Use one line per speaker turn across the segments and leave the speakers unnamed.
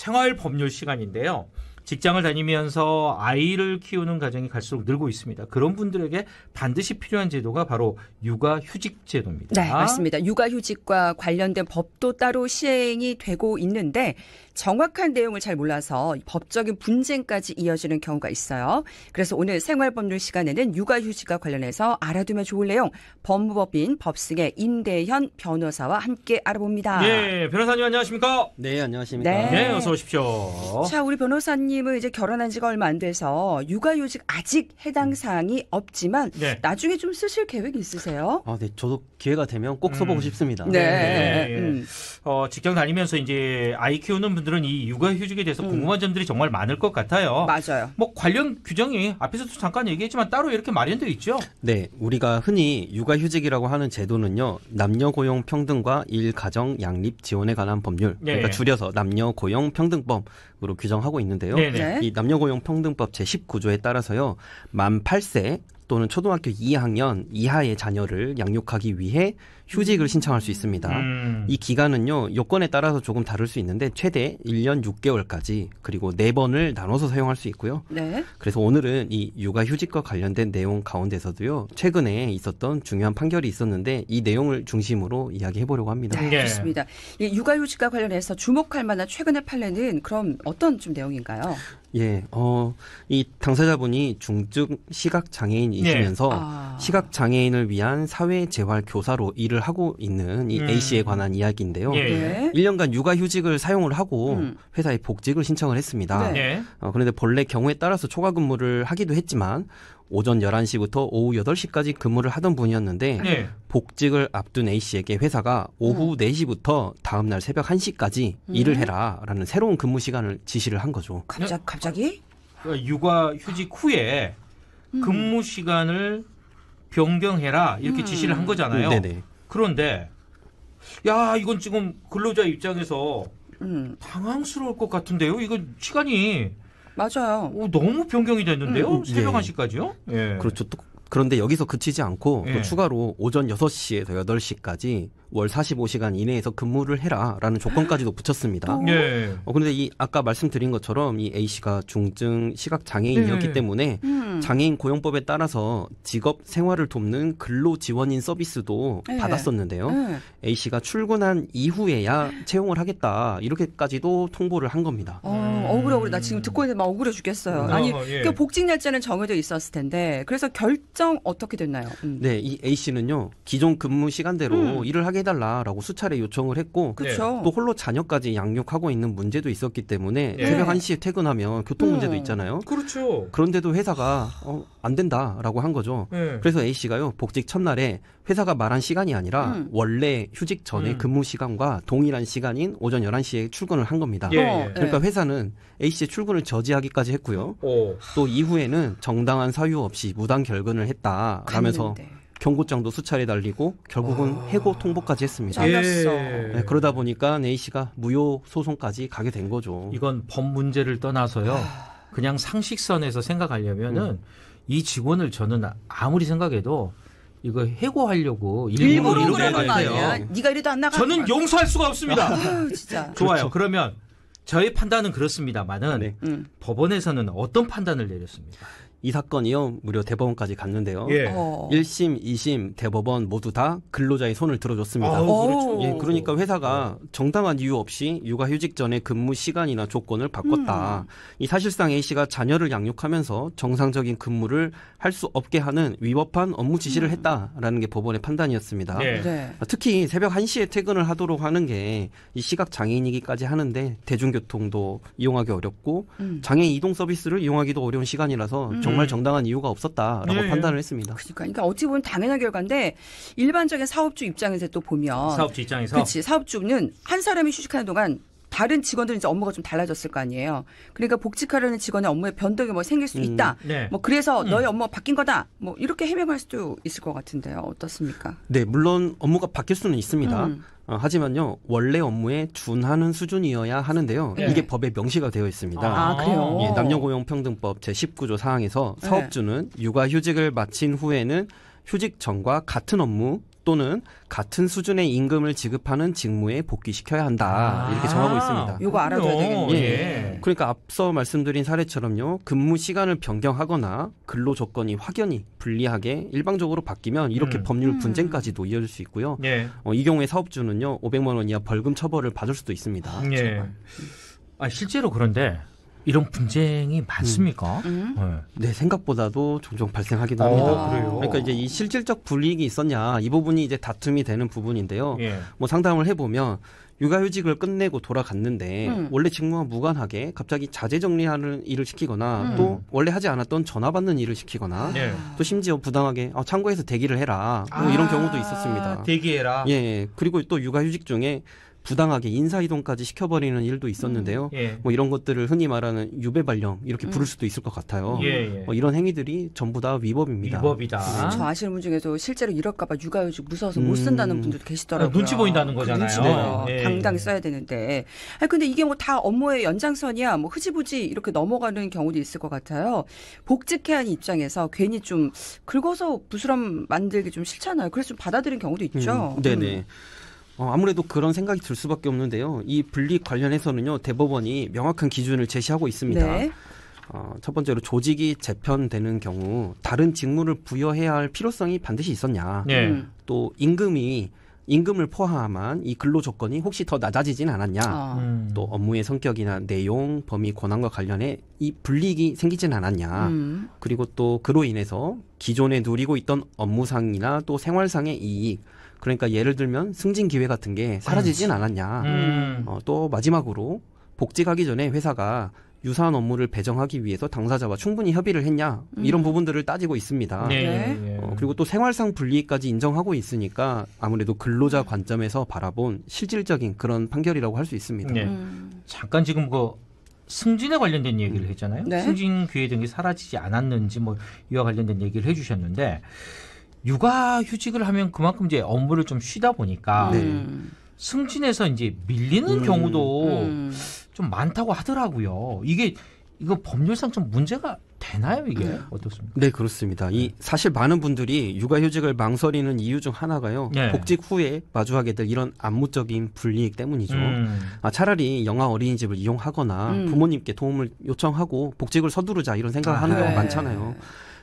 생활 법률 시간인데요. 직장을 다니면서 아이를 키우는 가정이 갈수록 늘고 있습니다. 그런 분들에게 반드시 필요한 제도가 바로 육아휴직 제도입니다.
네, 맞습니다. 육아휴직과 관련된 법도 따로 시행이 되고 있는데 정확한 내용을 잘 몰라서 법적인 분쟁까지 이어지는 경우가 있어요. 그래서 오늘 생활법률 시간에는 육아휴직과 관련해서 알아두면 좋을 내용 법무법인 법승의 임대현 변호사와 함께 알아봅니다.
네, 변호사님 안녕하십니까?
네, 안녕하십니까?
네.
어서 오십시오.
자, 우리 변호사님은 이제 결혼한 지가 얼마 안 돼서 육아휴직 아직 해당 사항이 없지만
네.
나중에 좀 쓰실 계획이 있으세요?
네, 저도 기회가 되면 꼭 써보고 싶습니다.
네.
직장 다니면서 이제 아이 키우는 분들은 이 육아휴직에 대해서 궁금한 점들이 정말 많을 것 같아요.
맞아요.
뭐 관련 규정이 앞에서도 잠깐 얘기했지만 따로 이렇게 마련되어 있죠.
네, 우리가 흔히 육아휴직이라고 하는 제도는요, 남녀고용평등과 일가정양립 지원에 관한 법률,
네.
그러니까 줄여서 남녀고용평등법으로 규정하고 있는데요.
네네.
이 남녀고용평등법 제19조에 따라서요, 만 8세 또는 초등학교 2학년 이하의 자녀를 양육하기 위해 휴직을 신청할 수 있습니다. 이 기간은요, 요건에 따라서 조금 다를 수 있는데 최대 1년 6개월까지 그리고 4번을 나눠서 사용할 수 있고요.
네.
그래서 오늘은 이 육아휴직과 관련된 내용 가운데서도요, 최근에 있었던 중요한 판결이 있었는데 이 내용을 중심으로 이야기해보려고 합니다.
네, 좋습니다. 이 육아휴직과 관련해서 주목할 만한 최근의 판례는 그럼 어떤 좀 내용인가요?
예, 이 당사자분이 중증 시각장애인이시면서 시각장애인을 위한 사회재활 교사로 일을 하고 있는 이 A씨에 관한 이야기인데요.
네.
1년간 육아휴직을 사용을 하고 회사에 복직을 신청을 했습니다.
네.
그런데 본래 경우에 따라서 초과 근무를 하기도 했지만 오전 11시부터 오후 8시까지 근무를 하던 분이었는데 복직을 앞둔 A씨에게 회사가 오후 4시부터 다음날 새벽 1시까지 일을 해라라는 새로운 근무 시간을 지시를 한 거죠.
갑자기?
육아휴직 후에 근무 시간을 변경해라 이렇게 지시를 한 거잖아요.
네네.
그런데 야 이건 지금 근로자 입장에서 당황스러울 것 같은데요. 이건 시간이
맞아요.
너무 변경이 됐는데요. 새벽
예.
1시까지요? 예.
그렇죠. 그런데 여기서 그치지 않고
예.
또 추가로 오전 6시에서 8시까지 월 45시간 이내에서 근무를 해라라는 조건까지도 붙였습니다.
예.
그런데 이 아까 말씀드린 것처럼 이 A씨가 중증 시각장애인이었기 때문에 장애인 고용법에 따라서 직업 생활을 돕는 근로지원인 서비스도 받았었는데요. A씨가 출근한 이후에야 채용을 하겠다 이렇게까지도 통보를 한 겁니다.
억울해. 나 지금 듣고 있는데 막 억울해 죽겠어요. 아니, 그 복직 날짜는 정해져 있었을 텐데 그래서 결정 어떻게 됐나요?
네, 이 A씨는요. 기존 근무 시간대로 일을 하게 해달라라고 수차례 요청을 했고
그렇죠.
또 홀로 자녀까지 양육하고 있는 문제도 있었기 때문에 새벽 1시에 퇴근하면 교통 문제도 있잖아요.
그렇죠.
그런데도 회사가 안 된다라고 한 거죠. 그래서 A씨가요. 복직 첫날에 회사가 말한 시간이 아니라 원래 휴직 전에 근무 시간과 동일한 시간인 오전 11시에 출근을 한 겁니다. 그러니까 회사는 A씨의 출근을 저지하기까지 했고요. 또 이후에는 정당한 사유 없이 무단 결근을 했다라면서 경고장도 수차례 달리고 결국은 해고 통보까지 했습니다. 네, 그러다 보니까 A씨가 무효 소송까지 가게 된 거죠.
이건 법 문제를 떠나서요. 그냥 상식선에서 생각하려면은 이 직원을 저는 아무리 생각해도 이거 해고하려고
일부러
이렇게
그러는 거
해야
아니야?
돼요.
네가 이래도 안 나가.
저는 용서할 수가 없습니다.
진짜.
좋아요.
그렇죠.
그러면 저의 판단은 그렇습니다만은 법원에서는 어떤 판단을 내렸습니까?
이 사건이요. 무려 대법원까지 갔는데요. 1심, 2심, 대법원 모두 다 근로자의 손을 들어줬습니다.
그렇죠.
예, 그러니까 회사가 정당한 이유 없이 육아휴직 전에 근무 시간이나 조건을 바꿨다. 이 사실상 A씨가 자녀를 양육하면서 정상적인 근무를 할 수 없게 하는 위법한 업무 지시를 했다라는 게 법원의 판단이었습니다. 특히 새벽 1시에 퇴근을 하도록 하는 게 이 시각장애인이기까지 하는데 대중교통도 이용하기 어렵고 장애인 이동 서비스를 이용하기도 어려운 시간이라서 정말 정당한 이유가 없었다라고 판단을 했습니다.
그러니까 어찌 보면 당연한 결과인데 일반적인 사업주 입장에서 또 보면
사업주 입장에서
그렇지. 사업주는 한 사람이 휴직하는 동안 다른 직원들은 이제 업무가 좀 달라졌을 거 아니에요. 그러니까 복직하려는 직원의 업무에 변동이 뭐 생길 수 있다. 뭐 그래서 너의 업무가 바뀐 거다. 뭐 이렇게 해명할 수도 있을 것 같은데요. 어떻습니까?
네, 물론 업무가 바뀔 수는 있습니다. 하지만요, 원래 업무에 준하는 수준이어야 하는데요. 이게 법에 명시가 되어 있습니다.
그래요?
예, 남녀고용평등법 제19조 사항에서 사업주는 육아휴직을 마친 후에는 휴직 전과 같은 업무 또는 같은 수준의 임금을 지급하는 직무에 복귀시켜야 한다. 이렇게 정하고 있습니다.
이거 알아둬야 되겠네요.
예. 그러니까 앞서 말씀드린 사례처럼요. 근무 시간을 변경하거나 근로 조건이 확연히 불리하게 일방적으로 바뀌면 이렇게 법률 분쟁까지도 이어질 수 있고요.
예.
이 경우에 사업주는요. 500만 원 이하 벌금 처벌을 받을 수도 있습니다.
예. 실제로 그런데 이런 분쟁이 많습니까?
네, 생각보다도 종종 발생하기도 합니다.
그래요?
그러니까 이제 이 실질적 불이익이 있었냐 이 부분이 이제 다툼이 되는 부분인데요.
예.
뭐 상담을 해보면 육아휴직을 끝내고 돌아갔는데 원래 직무와 무관하게 갑자기 자재 정리하는 일을 시키거나 또 원래 하지 않았던 전화 받는 일을 시키거나
예.
또 심지어 부당하게 창고에서 대기를 해라 뭐 이런 경우도 있었습니다.
대기해라.
예, 그리고 또 육아휴직 중에 부당하게 인사이동까지 시켜버리는 일도 있었는데요.
예.
뭐 이런 것들을 흔히 말하는 유배발령 이렇게 부를 수도 있을 것 같아요.
예.
이런 행위들이 전부 다 위법입니다.
위법이다.
저 아시는 분 중에도 실제로 이럴까봐 육아휴직 무서워서 못 쓴다는 분들도 계시더라고요.
눈치 보인다는 거잖아요.
눈치 보여요.
예.
당당히 써야 되는데. 근데 이게 뭐 다 업무의 연장선이야. 뭐 흐지부지 이렇게 넘어가는 경우도 있을 것 같아요. 복직해야 하는 입장에서 괜히 좀 긁어서 부스럼 만들기 좀 싫잖아요. 그래서 좀 받아들인 경우도 있죠.
네네. 아무래도 그런 생각이 들 수밖에 없는데요. 이 분리 관련해서는요. 대법원이 명확한 기준을 제시하고 있습니다.
네.
첫 번째로 조직이 재편되는 경우 다른 직무를 부여해야 할 필요성이 반드시 있었냐.
예.
또 임금을 포함한 이 근로 조건이 혹시 더 낮아지진 않았냐. 또 업무의 성격이나 내용, 범위, 권한과 관련해 이 불이익이 생기진 않았냐. 그리고 또 그로 인해서 기존에 누리고 있던 업무상이나 또 생활상의 이익, 그러니까 예를 들면 승진 기회 같은 게 사라지진 않았냐. 또 마지막으로 복직하기 전에 회사가 유사한 업무를 배정하기 위해서 당사자와 충분히 협의를 했냐. 이런 부분들을 따지고 있습니다.
네.
그리고 또 생활상 불이익까지 인정하고 있으니까 아무래도 근로자 관점에서 바라본 실질적인 그런 판결이라고 할 수 있습니다.
네. 잠깐 지금 승진에 관련된 얘기를 했잖아요.
네.
승진 기회 등이 사라지지 않았는지 이와 관련된 얘기를 해주셨는데 육아휴직을 하면 그만큼 이제 업무를 좀 쉬다 보니까 승진에서 이제 밀리는 경우도 좀 많다고 하더라고요. 이거 법률상 좀 문제가 되나요, 이게? 어떻습니까?
네, 그렇습니다. 사실 많은 분들이 육아휴직을 망설이는 이유 중 하나가요.
네.
복직 후에 마주하게 될 이런 암묵적인 불이익 때문이죠. 차라리 영아 어린이집을 이용하거나 부모님께 도움을 요청하고 복직을 서두르자 이런 생각을 하는 경우가 많잖아요.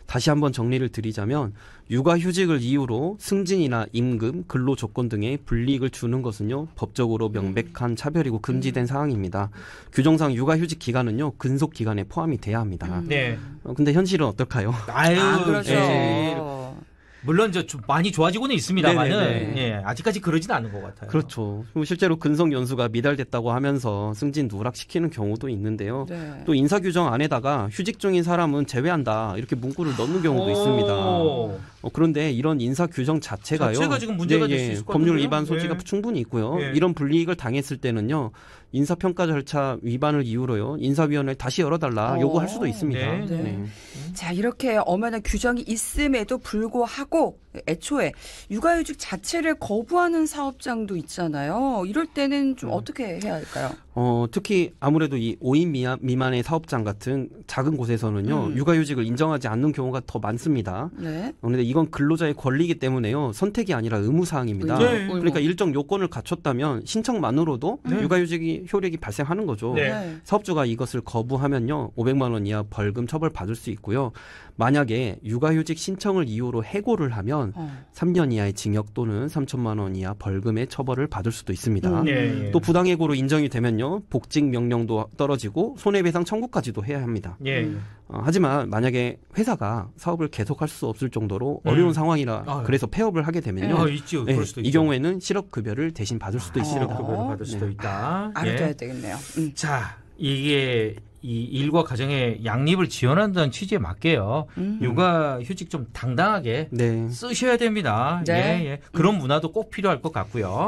다시 한번 정리를 드리자면 육아휴직을 이유로 승진이나 임금, 근로조건 등의 불이익을 주는 것은요. 법적으로 명백한 차별이고 금지된 사항입니다. 규정상 육아휴직 기간은요. 근속 기간에 포함이 돼야 합니다.
네.
근데 현실은 어떨까요?
그렇죠.
물론 좀 많이 좋아지고는 있습니다만은 아직까지 그러지는 않은 것 같아요.
그렇죠. 실제로 근속 연수가 미달됐다고 하면서 승진 누락시키는 경우도 있는데요.
네.
또 인사 규정 안에다가 휴직 중인 사람은 제외한다 이렇게 문구를 넣는 경우도 있습니다. 그런데 이런 인사 규정 자체가
지금 문제가 될 수 있을 것
법률
같은데요?
위반 소지가 충분히 있고요.
예.
이런 불이익을 당했을 때는요. 인사평가 절차 위반을 이유로요. 인사위원회를 다시 열어달라 요구할 수도 있습니다.
네.
자, 이렇게 엄연한 규정이 있음에도 불구하고 애초에 육아휴직 자체를 거부하는 사업장도 있잖아요. 이럴 때는 좀 어떻게 해야 할까요?
특히 아무래도 이 5인 미만의 사업장 같은 작은 곳에서는요. 육아휴직을 인정하지 않는 경우가 더 많습니다.
네.
그런데 이건 근로자의 권리이기 때문에요. 선택이 아니라 의무사항입니다.
네.
그러니까 일정 요건을 갖췄다면 신청만으로도 육아휴직이 효력이 발생하는 거죠.
네.
사업주가 이것을 거부하면요. 500만 원 이하 벌금 처벌 받을 수 있고요. 만약에 육아휴직 신청을 이유로 해고를 하면 3년 이하의 징역 또는 3천만 원 이하 벌금의 처벌을 받을 수도 있습니다. 또 부당해고로 인정이 되면요. 복직 명령도 떨어지고 손해배상 청구까지도 해야 합니다. 하지만 만약에 회사가 사업을 계속할 수 없을 정도로 어려운 상황이라 그래서 폐업을 하게 되면요.
있죠. 그럴 수도
이
있죠.
경우에는 실업급여를 대신 받을 수도 있습니다.
실업급여를 받을 수도 있다.
알아둬야 되겠네요.
자, 이게 이 일과 가정의 양립을 지원한다는 취지에 맞게요. 육아휴직 좀 당당하게 쓰셔야 됩니다.
네.
그런 문화도 꼭 필요할 것 같고요.